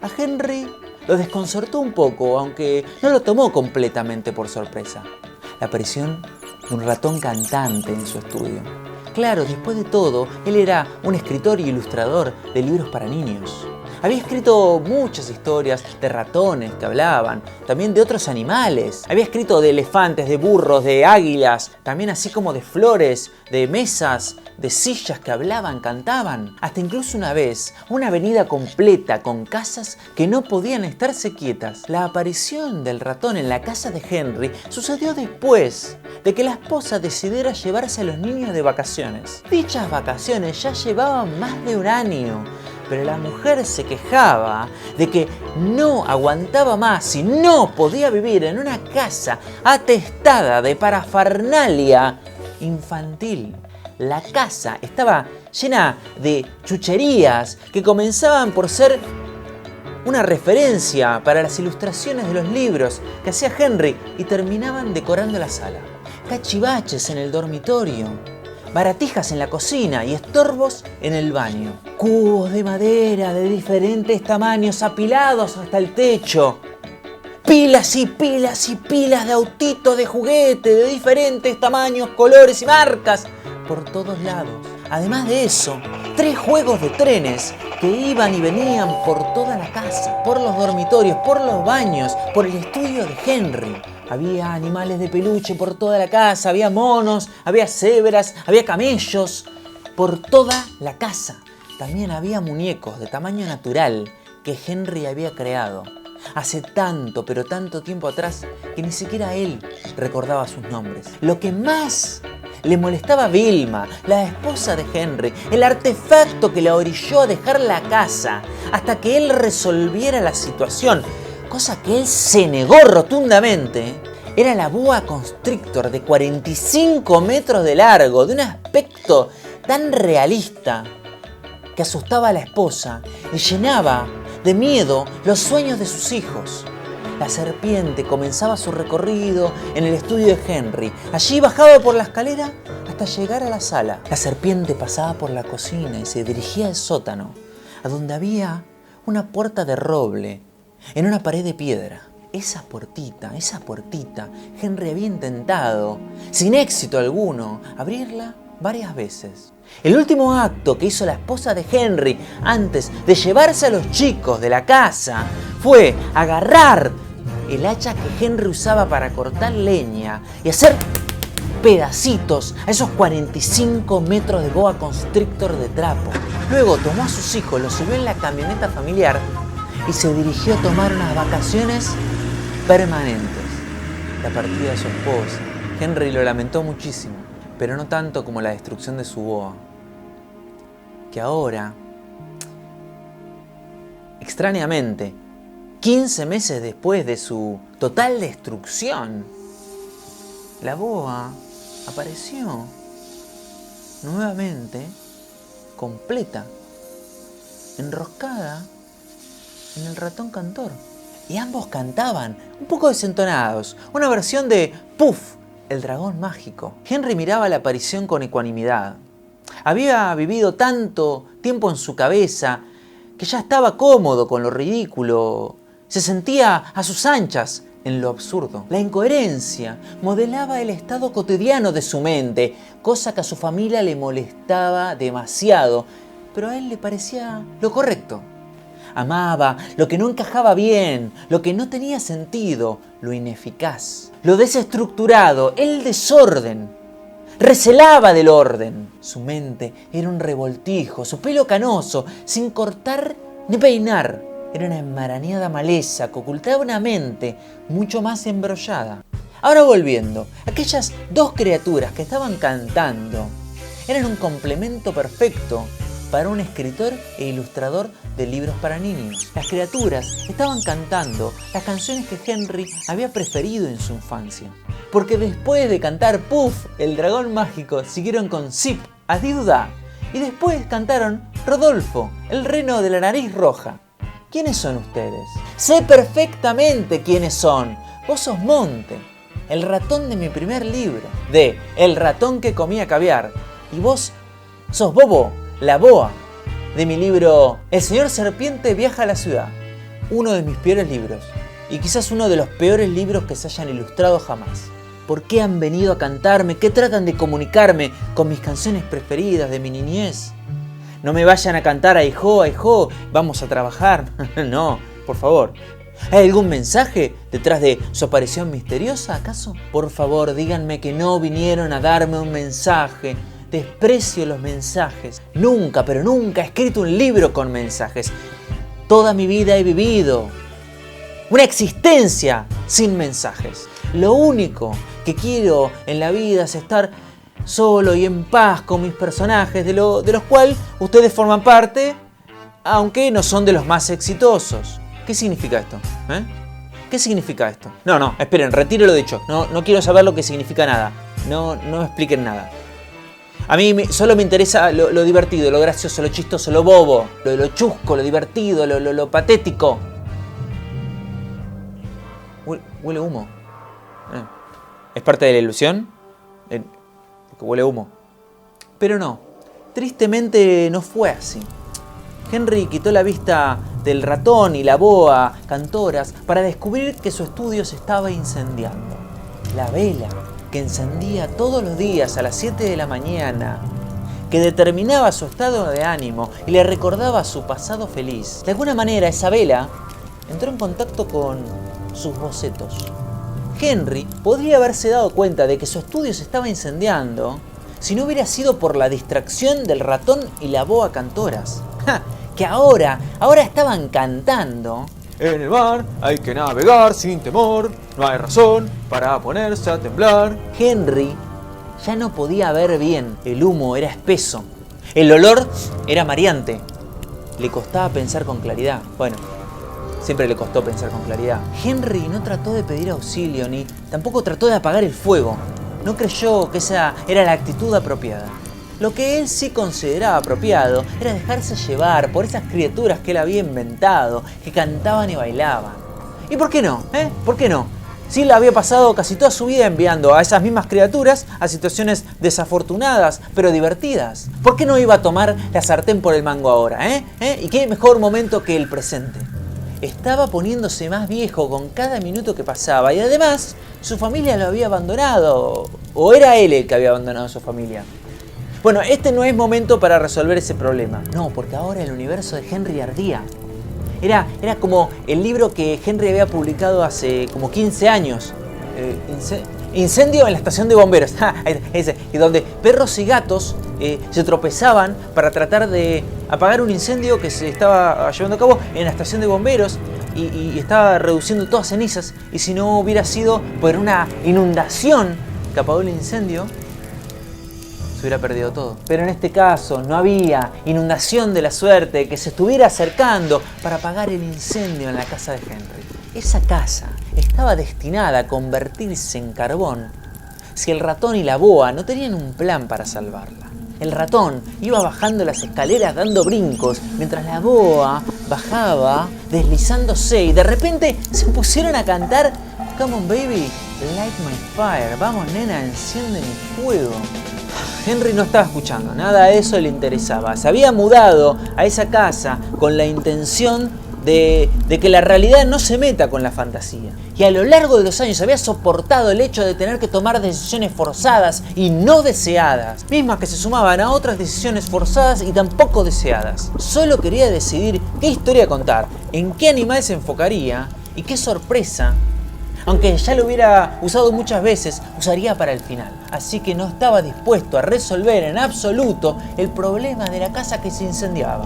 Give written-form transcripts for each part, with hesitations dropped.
A Henry lo desconcertó un poco, aunque no lo tomó completamente por sorpresa, la aparición de un ratón cantante en su estudio. Claro, después de todo, él era un escritor y ilustrador de libros para niños. Había escrito muchas historias de ratones que hablaban, también de otros animales. Había escrito de elefantes, de burros, de águilas, también así como de flores, de mesas, de sillas que hablaban, cantaban. Hasta incluso una vez, una avenida completa con casas que no podían estarse quietas. La aparición del ratón en la casa de Henry sucedió después de que la esposa decidiera llevarse a los niños de vacaciones. Dichas vacaciones ya llevaban más de un año. Pero la mujer se quejaba de que no aguantaba más y no podía vivir en una casa atestada de parafernalia infantil. La casa estaba llena de chucherías que comenzaban por ser una referencia para las ilustraciones de los libros que hacía Henry y terminaban decorando la sala. Cachivaches en el dormitorio, baratijas en la cocina y estorbos en el baño. Cubos de madera de diferentes tamaños apilados hasta el techo. Pilas y pilas y pilas de autitos de juguete de diferentes tamaños, colores y marcas por todos lados. Además de eso, 3 juegos de trenes que iban y venían por toda la casa, por los dormitorios, por los baños, por el estudio de Henry. Había animales de peluche por toda la casa, había monos, había cebras, había camellos, por toda la casa. También había muñecos de tamaño natural que Henry había creado hace tanto, pero tanto tiempo atrás que ni siquiera él recordaba sus nombres. Lo que más le molestaba a Vilma, la esposa de Henry, el artefacto que la orilló a dejar la casa hasta que él resolviera la situación, cosa que él se negó rotundamente, era la boa constrictor de 45 metros de largo, de un aspecto tan realista que asustaba a la esposa y llenaba de miedo los sueños de sus hijos. La serpiente comenzaba su recorrido en el estudio de Henry. Allí bajaba por la escalera hasta llegar a la sala. La serpiente pasaba por la cocina y se dirigía al sótano, a donde había una puerta de roble en una pared de piedra. Esa puertita, Henry había intentado, sin éxito alguno, abrirla varias veces. El último acto que hizo la esposa de Henry antes de llevarse a los chicos de la casa fue agarrar el hacha que Henry usaba para cortar leña y hacer pedacitos a esos 45 metros de boa constrictor de trapo. Luego tomó a sus hijos, los subió en la camioneta familiar y se dirigió a tomar unas vacaciones permanentes. La partida de su esposa, Henry lo lamentó muchísimo, pero no tanto como la destrucción de su boa, que ahora, extrañamente, 15 meses después de su total destrucción, la boa apareció nuevamente completa, enroscada en el ratón cantor. Y ambos cantaban, un poco desentonados, una versión de Puff, el dragón mágico. Henry miraba la aparición con ecuanimidad. Había vivido tanto tiempo en su cabeza que ya estaba cómodo con lo ridículo. Se sentía a sus anchas en lo absurdo. La incoherencia modelaba el estado cotidiano de su mente, cosa que a su familia le molestaba demasiado, pero a él le parecía lo correcto. Amaba lo que no encajaba bien, lo que no tenía sentido, lo ineficaz, lo desestructurado, el desorden. Recelaba del orden. Su mente era un revoltijo, su pelo canoso, sin cortar ni peinar. Era una enmarañada maleza que ocultaba una mente mucho más embrollada. Ahora volviendo, aquellas 2 criaturas que estaban cantando eran un complemento perfecto para un escritor e ilustrador de libros para niños. Las criaturas estaban cantando las canciones que Henry había preferido en su infancia. Porque después de cantar Puff, el dragón mágico, siguieron con Zip, Adiduda, y después cantaron Rodolfo, el reno de la nariz roja. ¿Quiénes son ustedes? Sé perfectamente quiénes son. Vos sos Monte, el ratón de mi primer libro, de El ratón que comía caviar. Y vos sos Bobo, la boa, de mi libro El señor serpiente viaja a la ciudad. Uno de mis peores libros, y quizás uno de los peores libros que se hayan ilustrado jamás. ¿Por qué han venido a cantarme? ¿Qué tratan de comunicarme con mis canciones preferidas de mi niñez? No me vayan a cantar ahijó, vamos a trabajar. No, por favor. ¿Hay algún mensaje detrás de su aparición misteriosa, acaso? Por favor, díganme que no vinieron a darme un mensaje. Desprecio los mensajes. Nunca, pero nunca he escrito un libro con mensajes. Toda mi vida he vivido una existencia sin mensajes. Lo único que quiero en la vida es estar solo y en paz con mis personajes, de los cuales ustedes forman parte, aunque no son de los más exitosos. ¿Qué significa esto? ¿Qué significa esto? No, esperen, retiro lo dicho. No quiero saber lo que significa nada. No me expliquen nada. A mí solo me interesa lo divertido, lo gracioso, lo chistoso, lo bobo, lo chusco, lo divertido, lo patético. Huele humo. ¿Es parte de la ilusión? Porque huele humo. Pero no, tristemente no fue así. Henry quitó la vista del ratón y la boa cantoras para descubrir que su estudio se estaba incendiando. La vela que encendía todos los días a las 7 de la mañana, que determinaba su estado de ánimo y le recordaba su pasado feliz. De alguna manera esa vela entró en contacto con sus bocetos. Henry podría haberse dado cuenta de que su estudio se estaba incendiando si no hubiera sido por la distracción del ratón y la boa cantoras. Que ahora estaban cantando. En el mar hay que navegar sin temor, no hay razón para ponerse a temblar. Henry ya no podía ver bien, el humo era espeso, el olor era mareante. Le costaba pensar con claridad. Bueno, siempre le costó pensar con claridad. Henry no trató de pedir auxilio, ni tampoco trató de apagar el fuego. No creyó que esa era la actitud apropiada. Lo que él sí consideraba apropiado era dejarse llevar por esas criaturas que él había inventado, que cantaban y bailaban. ¿Y por qué no? ¿Por qué no? Si él había pasado casi toda su vida enviando a esas mismas criaturas a situaciones desafortunadas, pero divertidas. ¿Por qué no iba a tomar la sartén por el mango ahora? ¿Y qué mejor momento que el presente? Estaba poniéndose más viejo con cada minuto que pasaba y además su familia lo había abandonado. ¿O era él el que había abandonado a su familia? Bueno, este no es momento para resolver ese problema. No, porque ahora el universo de Henry ardía. Era como el libro que Henry había publicado hace como 15 años. Incendio en la estación de bomberos. Ese, y donde perros y gatos se tropezaban para tratar de apagar un incendio que se estaba llevando a cabo en la estación de bomberos y estaba reduciendo todas cenizas. Y si no hubiera sido por una inundación que apagó el incendio, hubiera perdido todo. Pero en este caso no había inundación de la suerte que se estuviera acercando para apagar el incendio en la casa de Henry. Esa casa estaba destinada a convertirse en carbón si el ratón y la boa no tenían un plan para salvarla. El ratón iba bajando las escaleras dando brincos, mientras la boa bajaba deslizándose y de repente se pusieron a cantar Come on baby, light my fire. Vamos nena, enciende mi fuego. Henry no estaba escuchando, nada de eso le interesaba. Se había mudado a esa casa con la intención de que la realidad no se meta con la fantasía. Y a lo largo de los años había soportado el hecho de tener que tomar decisiones forzadas y no deseadas, mismas que se sumaban a otras decisiones forzadas y tampoco deseadas. Solo quería decidir qué historia contar, en qué animal se enfocaría y qué sorpresa, aunque ya lo hubiera usado muchas veces, usaría para el final. Así que no estaba dispuesto a resolver en absoluto el problema de la casa que se incendiaba.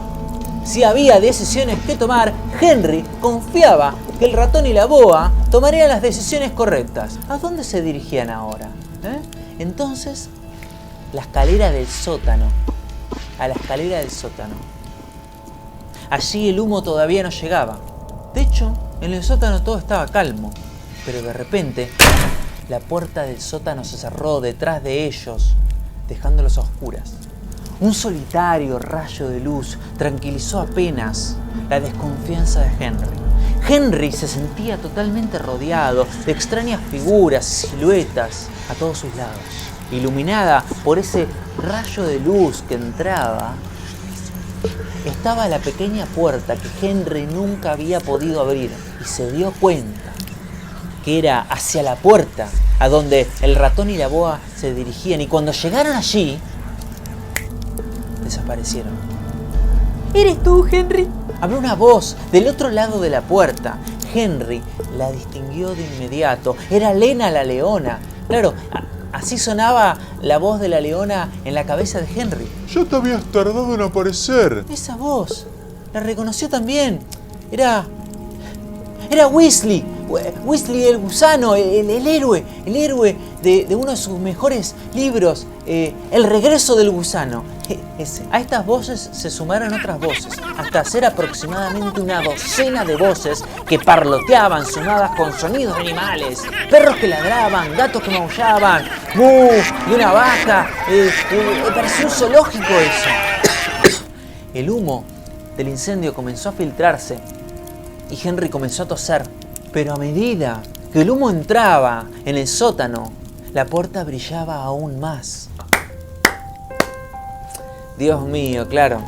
Si había decisiones que tomar, Henry confiaba que el ratón y la boa tomarían las decisiones correctas. ¿A dónde se dirigían ahora? Entonces, la escalera del sótano. A la escalera del sótano. Allí el humo todavía no llegaba. De hecho, en el sótano todo estaba calmo. Pero de repente, la puerta del sótano se cerró detrás de ellos, dejándolos a oscuras. Un solitario rayo de luz tranquilizó apenas la desconfianza de Henry. Henry se sentía totalmente rodeado de extrañas figuras y siluetas a todos sus lados, iluminada por ese rayo de luz que entraba, estaba la pequeña puerta que Henry nunca había podido abrir y se dio cuenta que era hacia la puerta a donde el ratón y la boa se dirigían, y cuando llegaron allí, desaparecieron. ¿Eres tú, Henry? Habló una voz del otro lado de la puerta. Henry la distinguió de inmediato. Era Lena la leona. Claro, así sonaba la voz de la leona en la cabeza de Henry. Ya te habías tardado en aparecer. Esa voz, la reconoció también. Era Weasley. Weasley el gusano, el héroe de uno de sus mejores libros, El regreso del gusano. A estas voces se sumaron otras voces, hasta hacer aproximadamente una docena de voces que parloteaban, sumadas con sonidos de animales, perros que ladraban, gatos que maullaban, ¡mu! Y una vaca. Parecía un zoológico eso. El humo del incendio comenzó a filtrarse y Henry comenzó a toser. Pero a medida que el humo entraba en el sótano, la puerta brillaba aún más. Dios mío, claro.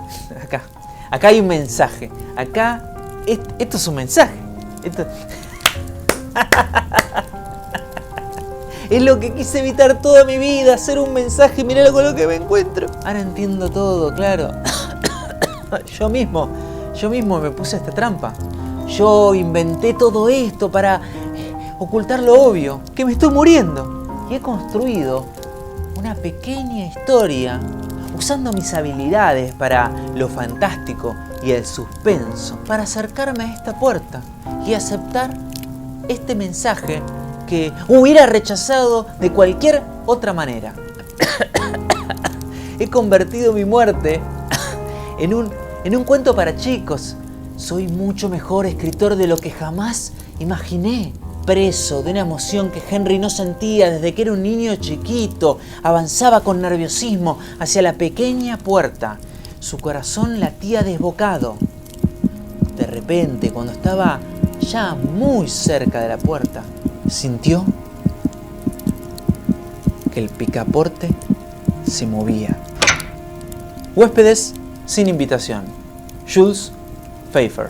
Acá hay un mensaje. Esto es un mensaje. Es lo que quise evitar toda mi vida, hacer un mensaje. Mirá con lo que me encuentro. Ahora entiendo todo, claro. Yo mismo me puse esta trampa. Yo inventé todo esto para ocultar lo obvio, que me estoy muriendo. Y he construido una pequeña historia usando mis habilidades para lo fantástico y el suspenso, para acercarme a esta puerta y aceptar este mensaje que hubiera rechazado de cualquier otra manera. He convertido mi muerte en un cuento para chicos. Soy mucho mejor escritor de lo que jamás imaginé. Preso de una emoción que Henry no sentía desde que era un niño chiquito, avanzaba con nerviosismo hacia la pequeña puerta. Su corazón latía desbocado. De repente, cuando estaba ya muy cerca de la puerta, sintió que el picaporte se movía. Huéspedes sin invitación. Jules Pfeiffer.